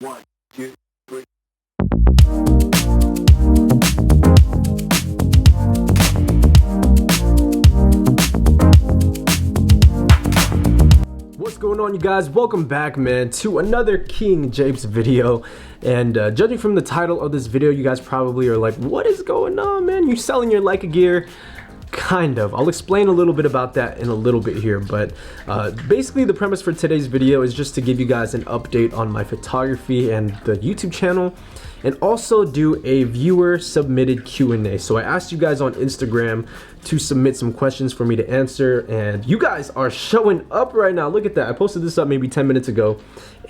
One, two, three. What's going on, you guys? Welcome back, man, to another King Japes video. And judging from the title of this video, you guys probably are like, what is going on, man? You selling your Leica gear? Kind of. I'll explain a little bit about that in a little bit here, but basically the premise for today's video is just to give you guys an update on my photography and the YouTube channel, and also do a viewer submitted Q&A. So I asked you guys on Instagram to submit some questions for me to answer, and you guys are showing up right now. Look at that. I posted this up maybe 10 minutes ago,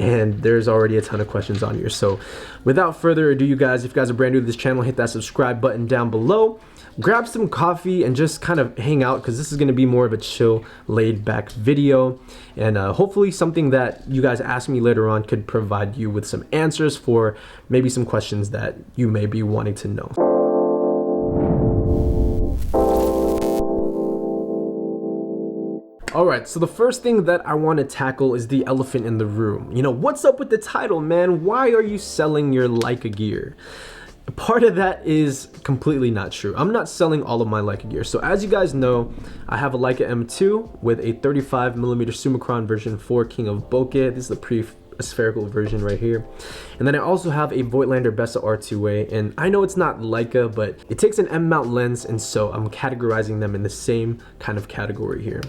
and there's already a ton of questions on here. So without further ado, you guys, if you guys are brand new to this channel, hit that subscribe button down below. Grab some coffee and just kind of hang out, because this is going to be more of a chill, laid back video, and hopefully something that you guys ask me later on could provide you with some answers for maybe some questions that you may be wanting to know. Alright, so the first thing that I want to tackle is the elephant in the room. You know, what's up with the title, man? Why are you selling your Leica gear? Part of that is completely not true. I'm not selling all of my Leica gear. So as you guys know, I have a Leica M2 with a 35mm Summicron version 4 King of Bokeh. This is the pre-spherical version right here. And then I also have a Voigtlander Bessa R2A, and I know it's not Leica, but it takes an M mount lens, and so I'm categorizing them in the same kind of category here.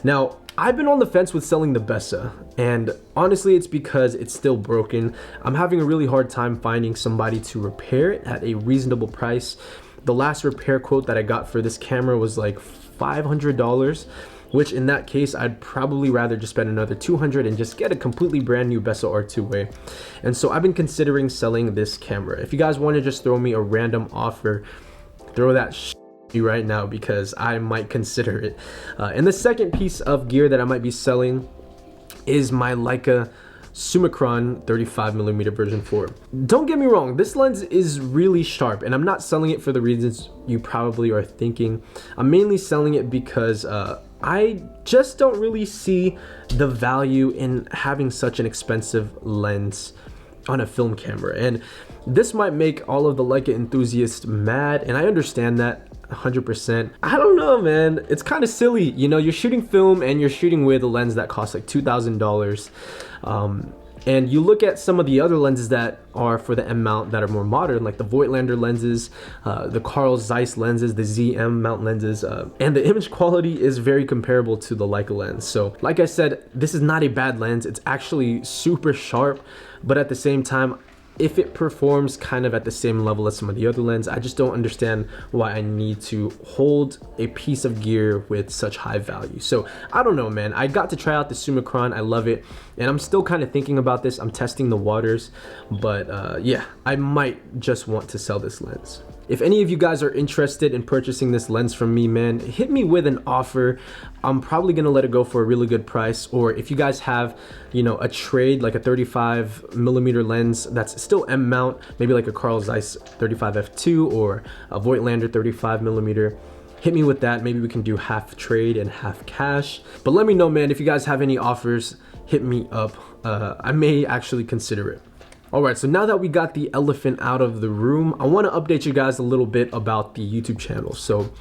Now, I've been on the fence with selling the Bessa, and honestly it's because it's still broken. I'm having a really hard time finding somebody to repair it at a reasonable price. The last repair quote that I got for this camera was like $500, which in that case I'd probably rather just spend another $200 and just get a completely brand new Bessa R2A. And so I've been considering selling this camera. If you guys want to just throw me a random offer, throw that right now, because I might consider it. And the second piece of gear that I might be selling is my Leica Summicron 35mm version 4. Don't get me wrong, this lens is really sharp, and I'm not selling it for the reasons you probably are thinking. I'm mainly selling it because I just don't really see the value in having such an expensive lens on a film camera. And this might make all of the Leica enthusiasts mad, and I understand that 100%. I don't know, man. It's kind of silly. You know, you're shooting film and you're shooting with a lens that costs like $2,000. And you look at some of the other lenses that are for the M mount that are more modern, like the Voigtlander lenses, the Carl Zeiss lenses, the ZM mount lenses, and the image quality is very comparable to the Leica lens. So like I said, this is not a bad lens. It's actually super sharp, but at the same time, if it performs kind of at the same level as some of the other lenses, I just don't understand why I need to hold a piece of gear with such high value. So I don't know, man. I got to try out the Summicron. I love it, and I'm still kind of thinking about this. I'm testing the waters, but yeah, I might just want to sell this lens. If any of you guys are interested in purchasing this lens from me, man, hit me with an offer. I'm probably gonna let it go for a really good price. Or if you guys have, you know, a trade, like a 35mm lens that's still M mount, maybe like a Carl Zeiss 35f2 or a Voigtlander 35mm, hit me with that. Maybe we can do half trade and half cash. But let me know, man, if you guys have any offers, hit me up. I may actually consider it. Alright, so now that we got the elephant out of the room, I want to update you guys a little bit about the YouTube channel. So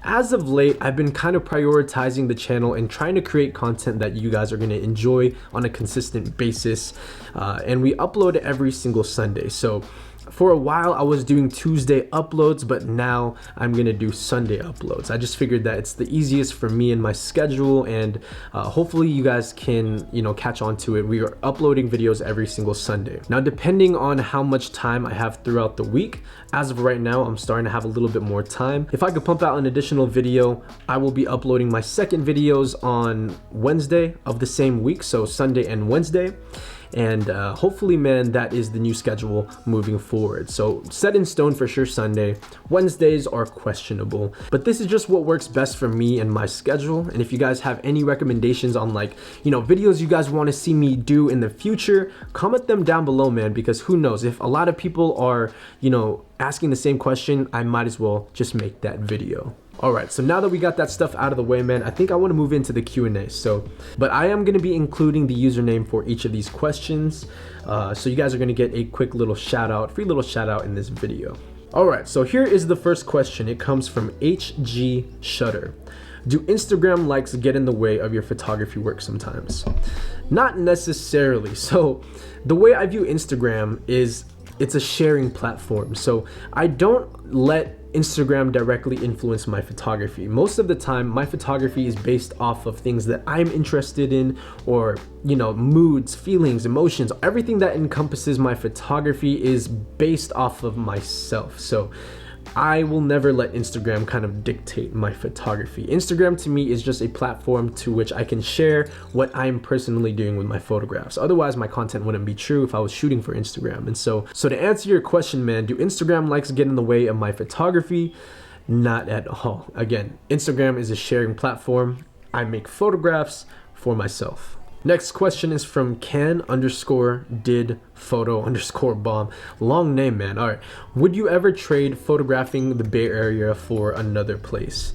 as of late, I've been kind of prioritizing the channel and trying to create content that you guys are going to enjoy on a consistent basis. And we upload every single Sunday. So for a while I was doing Tuesday uploads, but now I'm gonna do Sunday uploads. I just figured that it's the easiest for me and my schedule, and hopefully you guys can, you know, catch on to it. We are uploading videos every single Sunday. Now, depending on how much time I have throughout the week, as of right now, I'm starting to have a little bit more time. If I could pump out an additional video, I will be uploading my second videos on Wednesday of the same week, so Sunday and Wednesday. And hopefully, man, that is the new schedule moving forward. So set in stone for sure Sunday. Wednesdays are questionable, but this is just what works best for me and my schedule. And if you guys have any recommendations on, like, you know, videos you guys want to see me do in the future, comment them down below, man, because who knows, if a lot of people are, you know, asking the same question, I might as well just make that video. All right, so now that we got that stuff out of the way, man, I think I want to move into the Q&A. But I am going to be including the username for each of these questions. So you guys are going to get a quick little shout out, free little shout out in this video. All right, so here is the first question. It comes from HG Shutter. Do Instagram likes get in the way of your photography work sometimes? Not necessarily. So the way I view Instagram is it's a sharing platform. So I don't let Instagram directly influence my photography. Most of the time, my photography is based off of things that I'm interested in, or, you know, moods, feelings, emotions. Everything that encompasses my photography is based off of myself. So I will never let Instagram kind of dictate my photography. Instagram to me is just a platform to which I can share what I'm personally doing with my photographs. Otherwise, my content wouldn't be true if I was shooting for Instagram. And so to answer your question, man, do Instagram likes get in the way of my photography? Not at all. Again, Instagram is a sharing platform. I make photographs for myself. Next question is from can_did_photo_bomb. Long name, man. All right. Would you ever trade photographing the Bay Area for another place?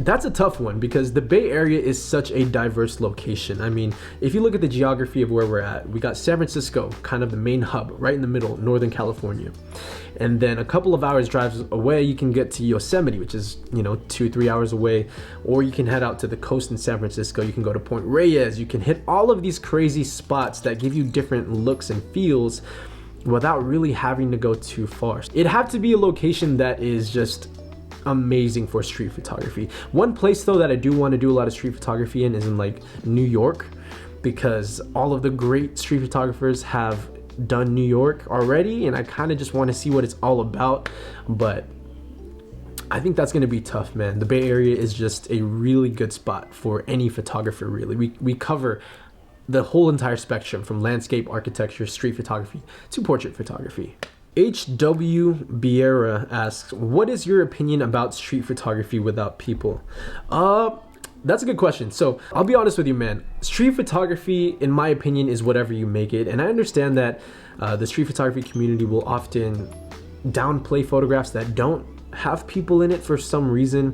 That's a tough one because the Bay Area is such a diverse location. I mean, if you look at the geography of where we're at, we got San Francisco, kind of the main hub, right in the middle, Northern California. And then a couple of hours drives away, you can get to Yosemite, which is, 2-3 hours away. Or you can head out to the coast in San Francisco. You can go to Point Reyes. You can hit all of these crazy spots that give you different looks and feels without really having to go too far. It'd have to be a location that is just amazing for street photography. One place though that I do want to do a lot of street photography in is in like New York, because all of the great street photographers have done New York already, and I kind of just want to see what it's all about. But I think that's going to be tough, man. The Bay Area is just a really good spot for any photographer, really. We cover the whole entire spectrum, from landscape, architecture, street photography to portrait photography. HW Biera asks, what is your opinion about street photography without people? That's a good question. So I'll be honest with you, man. Street photography, in my opinion, is whatever you make it. And I understand that the street photography community will often downplay photographs that don't have people in it for some reason.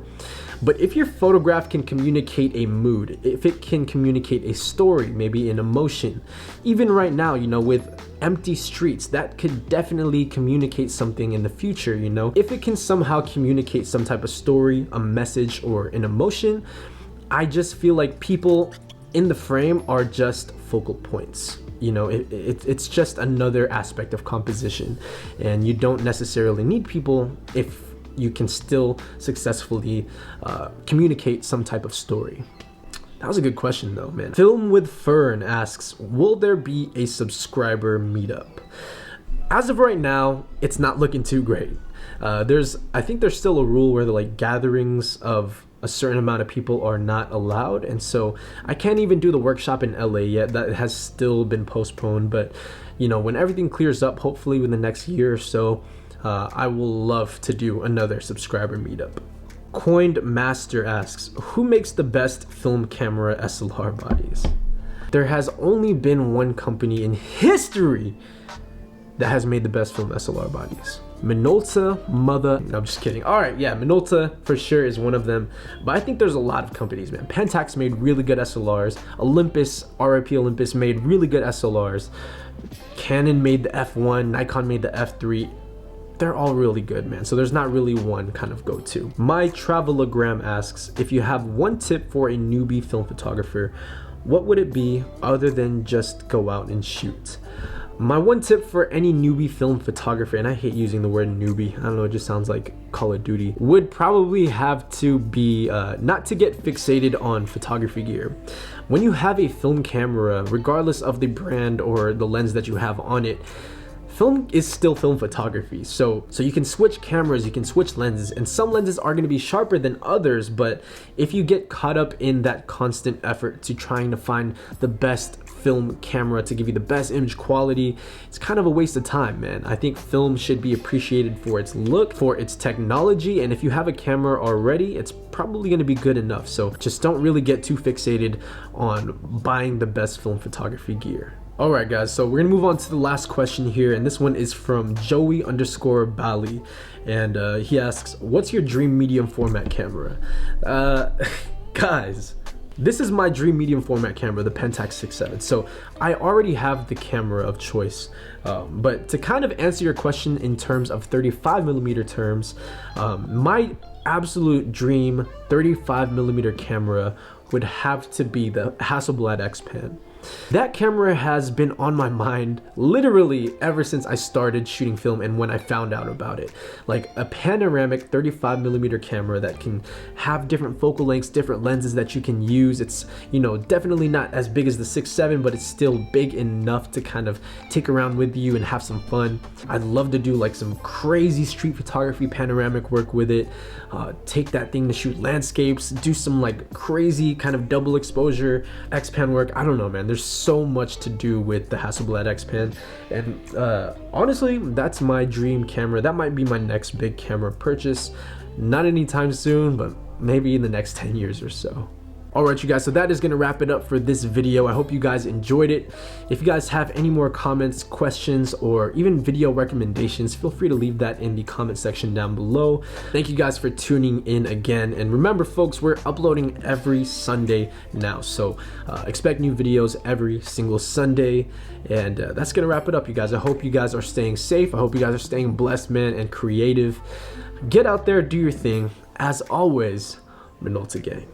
But if your photograph can communicate a mood, if it can communicate a story, maybe an emotion, even right now, with empty streets, that could definitely communicate something in the future, If it can somehow communicate some type of story, a message, or an emotion, I just feel like people in the frame are just focal points. It's just another aspect of composition, and you don't necessarily need people if you can still successfully communicate some type of story. That was a good question though, man. Film with Fern asks, will there be a subscriber meetup? As of right now, it's not looking too great. I think there's still a rule where the gatherings of a certain amount of people are not allowed, and so I can't even do the workshop in LA yet. That has still been postponed, but when everything clears up, hopefully within the next year or so, I will love to do another subscriber meetup. Coined Master asks, who makes the best film camera SLR bodies? There has only been one company in history that has made the best film SLR bodies. Minolta Mother. No, I'm just kidding. All right, yeah, Minolta for sure is one of them. But I think there's a lot of companies, man. Pentax made really good SLRs. Olympus, RIP Olympus, made really good SLRs. Canon made the F1. Nikon made the F3. They're all really good, man. So there's not really one kind of go-to. My Travelogram asks, if you have one tip for a newbie film photographer, what would it be other than just go out and shoot? My one tip for any newbie film photographer, and I hate using the word newbie, I don't know, it just sounds like Call of Duty, would probably have to be not to get fixated on photography gear. When you have a film camera, regardless of the brand or the lens that you have on it, film is still film photography. So you can switch cameras, you can switch lenses, and some lenses are going to be sharper than others, but if you get caught up in that constant effort to trying to find the best film camera to give you the best image quality, it's kind of a waste of time, man. I think film should be appreciated for its look, for its technology, and if you have a camera already, it's probably going to be good enough. So just don't really get too fixated on buying the best film photography gear. All right, guys, so we're gonna move on to the last question here, and this one is from Joey_Bali, and he asks, what's your dream medium format camera? Guys, this is my dream medium format camera, the Pentax 6.7. So I already have the camera of choice, but to kind of answer your question in terms of 35mm terms, my absolute dream 35mm camera would have to be the Hasselblad X-Pan. That camera has been on my mind literally ever since I started shooting film and when I found out about it. Like a panoramic 35mm camera that can have different focal lengths, different lenses that you can use. It's, you know, definitely not as big as the 6.7, but it's still big enough to kind of take around with you and have some fun. I'd love to do like some crazy street photography panoramic work with it. Take that thing to shoot landscapes, do some like crazy kind of double exposure X-Pan work. I don't know, man. There's so much to do with the Hasselblad X-Pan, and honestly, that's my dream camera. That might be my next big camera purchase. Not anytime soon, but maybe in the next 10 years or so. Alright, you guys, so that is going to wrap it up for this video. I hope you guys enjoyed it. If you guys have any more comments, questions, or even video recommendations, feel free to leave that in the comment section down below. Thank you guys for tuning in again. And remember, folks, we're uploading every Sunday now. So expect new videos every single Sunday. And that's going to wrap it up, you guys. I hope you guys are staying safe. I hope you guys are staying blessed, man, and creative. Get out there, do your thing. As always, Minolta Gang.